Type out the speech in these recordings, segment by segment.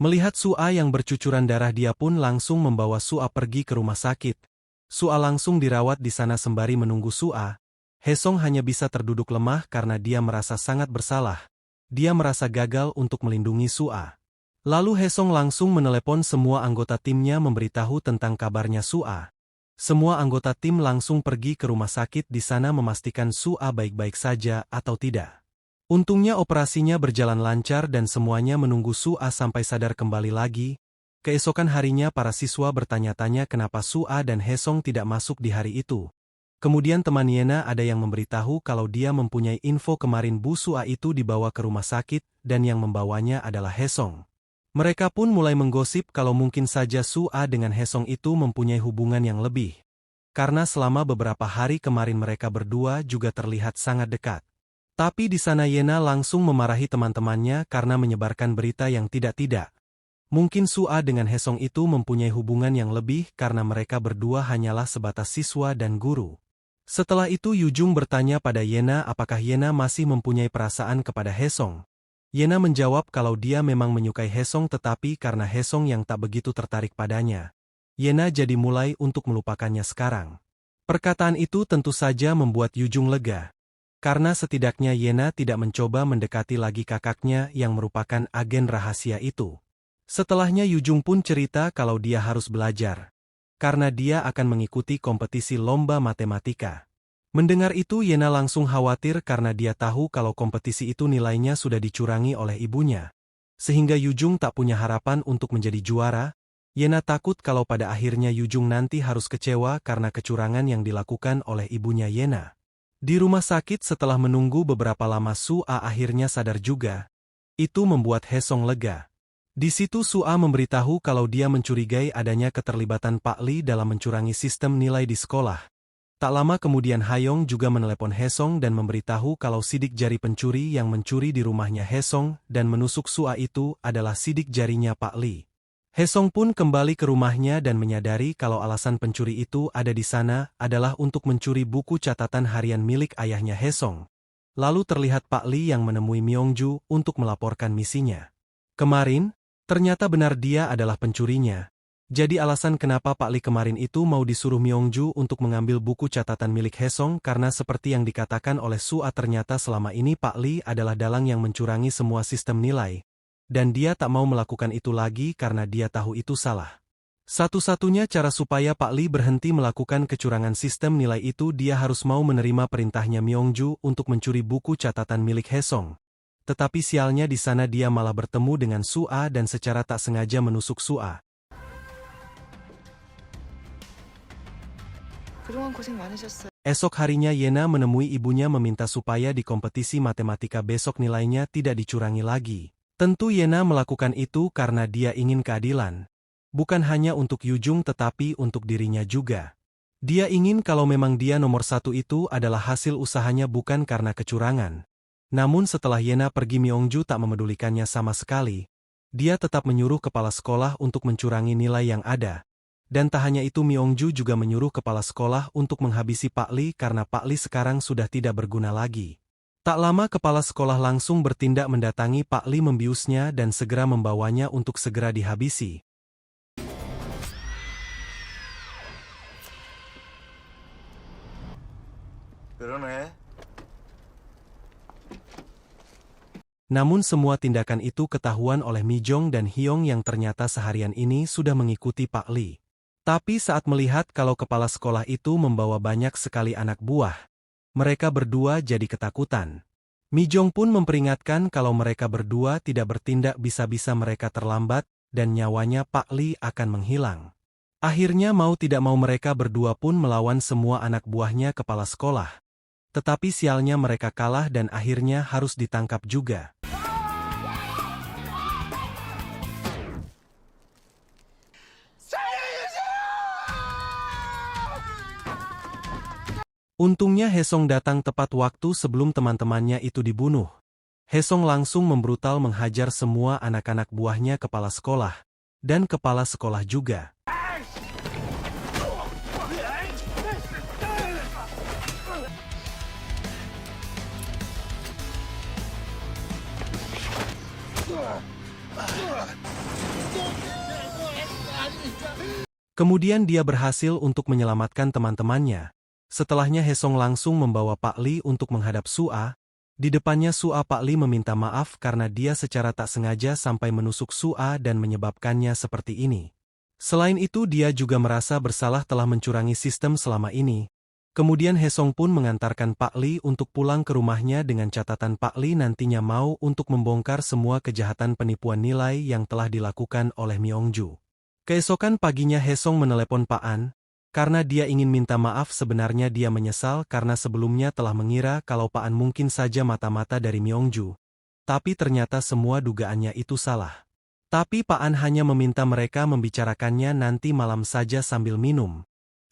Melihat Sua yang bercucuran darah, dia pun langsung membawa Sua pergi ke rumah sakit. Sua langsung dirawat di sana sembari menunggu Sua. Hesong hanya bisa terduduk lemah karena dia merasa sangat bersalah. Dia merasa gagal untuk melindungi Sua. Lalu Hesong langsung menelepon semua anggota timnya memberitahu tentang kabarnya Sua. Semua anggota tim langsung pergi ke rumah sakit di sana memastikan Sua baik-baik saja atau tidak. Untungnya operasinya berjalan lancar dan semuanya menunggu Sua sampai sadar kembali lagi. Keesokan harinya para siswa bertanya-tanya kenapa Sua dan Hesong tidak masuk di hari itu. Kemudian teman Yena ada yang memberitahu kalau dia mempunyai info kemarin Bu Sua itu dibawa ke rumah sakit dan yang membawanya adalah Hesong. Mereka pun mulai menggosip kalau mungkin saja Sua dengan Hesong itu mempunyai hubungan yang lebih. Karena selama beberapa hari kemarin mereka berdua juga terlihat sangat dekat. Tapi di sana Yena langsung memarahi teman-temannya karena menyebarkan berita yang tidak-tidak. Mungkin Sua dengan Hesong itu mempunyai hubungan yang lebih karena mereka berdua hanyalah sebatas siswa dan guru. Setelah itu Yujung bertanya pada Yena apakah Yena masih mempunyai perasaan kepada Hesong. Yena menjawab kalau dia memang menyukai Hesong tetapi karena Hesong yang tak begitu tertarik padanya. Yena jadi mulai untuk melupakannya sekarang. Perkataan itu tentu saja membuat Yujung lega. Karena setidaknya Yena tidak mencoba mendekati lagi kakaknya yang merupakan agen rahasia itu. Setelahnya Yujung pun cerita kalau dia harus belajar. Karena dia akan mengikuti kompetisi lomba matematika. Mendengar itu Yena langsung khawatir karena dia tahu kalau kompetisi itu nilainya sudah dicurangi oleh ibunya. Sehingga Yujung tak punya harapan untuk menjadi juara. Yena takut kalau pada akhirnya Yujung nanti harus kecewa karena kecurangan yang dilakukan oleh ibunya Yena. Di rumah sakit setelah menunggu beberapa lama Sua akhirnya sadar juga. Itu membuat Hesong lega. Di situ Sua memberitahu kalau dia mencurigai adanya keterlibatan Pak Li dalam mencurangi sistem nilai di sekolah. Tak lama kemudian Hayong juga menelepon Hesong dan memberitahu kalau sidik jari pencuri yang mencuri di rumahnya Hesong dan menusuk Sua itu adalah sidik jarinya Pak Li. Hesong pun kembali ke rumahnya dan menyadari kalau alasan pencuri itu ada di sana adalah untuk mencuri buku catatan harian milik ayahnya Hesong. Lalu terlihat Pak Li yang menemui Myongju untuk melaporkan misinya. Kemarin, ternyata benar dia adalah pencurinya. Jadi alasan kenapa Pak Li kemarin itu mau disuruh Myongju untuk mengambil buku catatan milik Hesong karena seperti yang dikatakan oleh Sua ternyata selama ini Pak Li adalah dalang yang mencurangi semua sistem nilai. Dan dia tak mau melakukan itu lagi karena dia tahu itu salah. Satu-satunya cara supaya Pak Li berhenti melakukan kecurangan sistem nilai itu dia harus mau menerima perintahnya Myongju untuk mencuri buku catatan milik Hesong. Tetapi sialnya di sana dia malah bertemu dengan Sua dan secara tak sengaja menusuk Sua. Esok harinya Yena menemui ibunya meminta supaya di kompetisi matematika besok nilainya tidak dicurangi lagi. Tentu Yena melakukan itu karena dia ingin keadilan. Bukan hanya untuk Yujung tetapi untuk dirinya juga. Dia ingin kalau memang dia nomor satu itu adalah hasil usahanya bukan karena kecurangan. Namun setelah Yena pergi Myongju tak memedulikannya sama sekali. Dia tetap menyuruh kepala sekolah untuk mencurangi nilai yang ada. Dan tak hanya itu Myongju juga menyuruh kepala sekolah untuk menghabisi Pak Li karena Pak Li sekarang sudah tidak berguna lagi. Tak lama kepala sekolah langsung bertindak mendatangi Pak Li membiusnya dan segera membawanya untuk segera dihabisi. Namun semua tindakan itu ketahuan oleh Mijong dan Hyong yang ternyata seharian ini sudah mengikuti Pak Li. Tapi saat melihat kalau kepala sekolah itu membawa banyak sekali anak buah, mereka berdua jadi ketakutan. Mijong pun memperingatkan kalau mereka berdua tidak bertindak bisa-bisa mereka terlambat, dan nyawanya Pak Li akan menghilang. Akhirnya mau tidak mau mereka berdua pun melawan semua anak buahnya kepala sekolah. Tetapi sialnya mereka kalah dan akhirnya harus ditangkap juga. Untungnya Hesong datang tepat waktu sebelum teman-temannya itu dibunuh. Hesong langsung membrutal menghajar semua anak-anak buahnya kepala sekolah. Dan kepala sekolah juga. Kemudian dia berhasil untuk menyelamatkan teman-temannya. Setelahnya Hesong langsung membawa Pak Li untuk menghadap Sua. Di depannya Sua, Pak Li meminta maaf karena dia secara tak sengaja sampai menusuk Sua dan menyebabkannya seperti ini. Selain itu dia juga merasa bersalah telah mencurangi sistem selama ini. Kemudian Hesong pun mengantarkan Pak Li untuk pulang ke rumahnya dengan catatan Pak Li nantinya mau untuk membongkar semua kejahatan penipuan nilai yang telah dilakukan oleh Myongju. Keesokan paginya Hesong menelepon Pak An, karena dia ingin minta maaf. Sebenarnya dia menyesal karena sebelumnya telah mengira kalau Pak An mungkin saja mata-mata dari Myongju. Tapi ternyata semua dugaannya itu salah. Tapi Pak An hanya meminta mereka membicarakannya nanti malam saja sambil minum.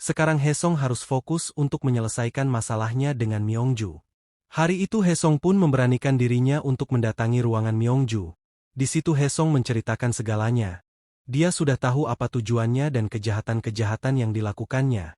Sekarang Hesong harus fokus untuk menyelesaikan masalahnya dengan Myongju. Hari itu Hesong pun memberanikan dirinya untuk mendatangi ruangan Myongju. Di situ Hesong menceritakan segalanya. Dia sudah tahu apa tujuannya dan kejahatan-kejahatan yang dilakukannya.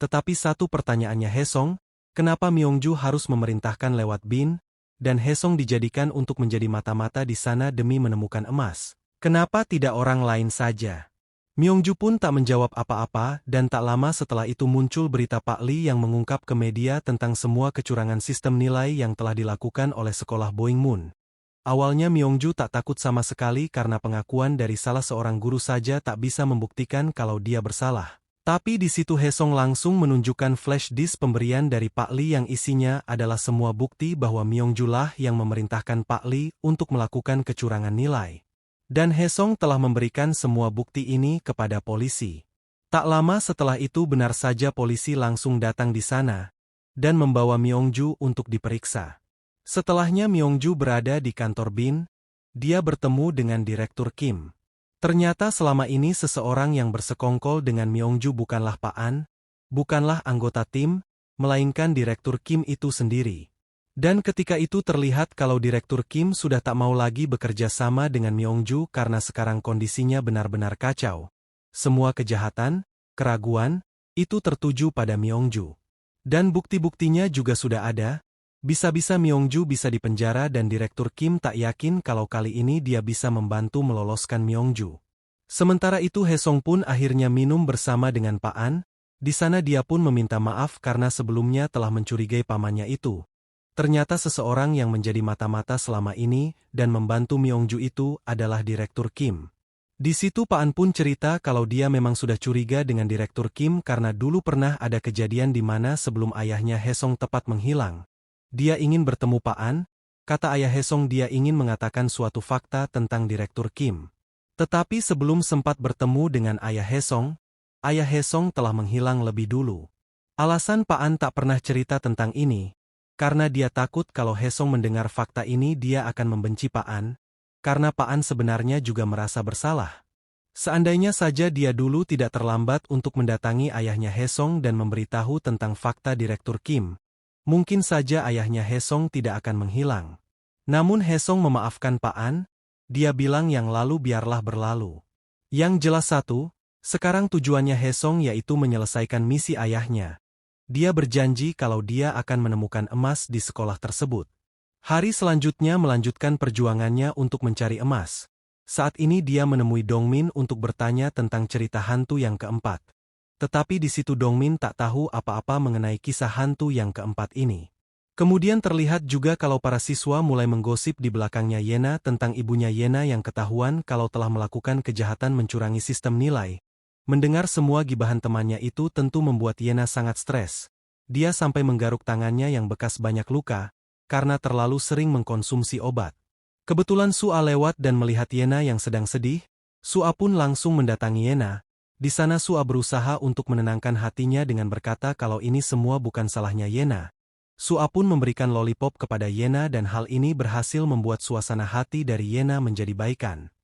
Tetapi satu pertanyaannya Hesong, kenapa Myongju harus memerintahkan lewat Bin, dan Hesong dijadikan untuk menjadi mata-mata di sana demi menemukan emas? Kenapa tidak orang lain saja? Myongju pun tak menjawab apa-apa dan tak lama setelah itu muncul berita Pak Li yang mengungkap ke media tentang semua kecurangan sistem nilai yang telah dilakukan oleh sekolah Boeing Moon. Awalnya Myongju tak takut sama sekali karena pengakuan dari salah seorang guru saja tak bisa membuktikan kalau dia bersalah. Tapi di situ Hesong langsung menunjukkan flash disk pemberian dari Pak Li yang isinya adalah semua bukti bahwa Myongju lah yang memerintahkan Pak Li untuk melakukan kecurangan nilai. Dan Hesong telah memberikan semua bukti ini kepada polisi. Tak lama setelah itu benar saja polisi langsung datang di sana dan membawa Myongju untuk diperiksa. Setelahnya Myongju berada di kantor Bin, dia bertemu dengan Direktur Kim. Ternyata selama ini seseorang yang bersekongkol dengan Myongju bukanlah Pak An, bukanlah anggota tim, melainkan Direktur Kim itu sendiri. Dan ketika itu terlihat kalau Direktur Kim sudah tak mau lagi bekerja sama dengan Myongju karena sekarang kondisinya benar-benar kacau. Semua kejahatan, keraguan, itu tertuju pada Myongju. Dan bukti-buktinya juga sudah ada. Bisa-bisa Myongju bisa dipenjara dan Direktur Kim tak yakin kalau kali ini dia bisa membantu meloloskan Myongju. Sementara itu Hesong pun akhirnya minum bersama dengan Pak An. Di sana dia pun meminta maaf karena sebelumnya telah mencurigai pamannya itu. Ternyata seseorang yang menjadi mata-mata selama ini dan membantu Myongju itu adalah Direktur Kim. Di situ Pak An pun cerita kalau dia memang sudah curiga dengan Direktur Kim karena dulu pernah ada kejadian di mana sebelum ayahnya Hesong tepat menghilang. Dia ingin bertemu Pak An, kata ayah Hesong dia ingin mengatakan suatu fakta tentang Direktur Kim. Tetapi sebelum sempat bertemu dengan ayah Hesong telah menghilang lebih dulu. Alasan Pak An tak pernah cerita tentang ini, karena dia takut kalau Hesong mendengar fakta ini dia akan membenci Pak An, karena Pak An sebenarnya juga merasa bersalah. Seandainya saja dia dulu tidak terlambat untuk mendatangi ayahnya Hesong dan memberitahu tentang fakta Direktur Kim, mungkin saja ayahnya Hesong tidak akan menghilang. Namun Hesong memaafkan Pak An, dia bilang yang lalu biarlah berlalu. Yang jelas satu, sekarang tujuannya Hesong yaitu menyelesaikan misi ayahnya. Dia berjanji kalau dia akan menemukan emas di sekolah tersebut. Hari selanjutnya melanjutkan perjuangannya untuk mencari emas. Saat ini dia menemui Dongmin untuk bertanya tentang cerita hantu yang keempat. Tetapi di situ Dongmin tak tahu apa-apa mengenai kisah hantu yang keempat ini. Kemudian terlihat juga kalau para siswa mulai menggosip di belakangnya Yena tentang ibunya Yena yang ketahuan kalau telah melakukan kejahatan mencurangi sistem nilai. Mendengar semua gibahan temannya itu tentu membuat Yena sangat stres. Dia sampai menggaruk tangannya yang bekas banyak luka, karena terlalu sering mengkonsumsi obat. Kebetulan Sua lewat dan melihat Yena yang sedang sedih, Sua pun langsung mendatangi Yena. Di sana Sua berusaha untuk menenangkan hatinya dengan berkata kalau ini semua bukan salahnya Yena. Sua pun memberikan lollipop kepada Yena dan hal ini berhasil membuat suasana hati dari Yena menjadi baikan.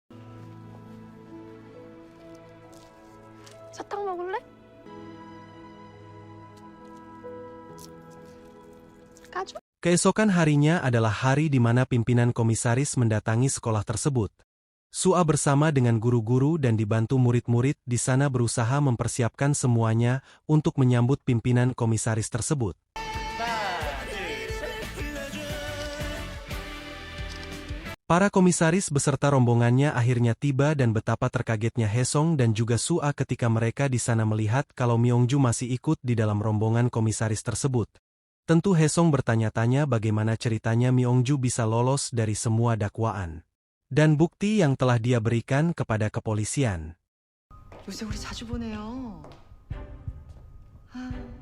사탕 먹을래? 까줘? Keesokan harinya adalah hari di mana pimpinan komisaris mendatangi sekolah tersebut. Sua bersama dengan guru-guru dan dibantu murid-murid di sana berusaha mempersiapkan semuanya untuk menyambut pimpinan komisaris tersebut. Para komisaris beserta rombongannya akhirnya tiba dan betapa terkagetnya Hesong dan juga Sua ketika mereka di sana melihat kalau Myongju masih ikut di dalam rombongan komisaris tersebut. Tentu Hesong bertanya-tanya bagaimana ceritanya Myongju bisa lolos dari semua dakwaan dan bukti yang telah dia berikan kepada kepolisian. 요새 우리 자주 보네요. 아.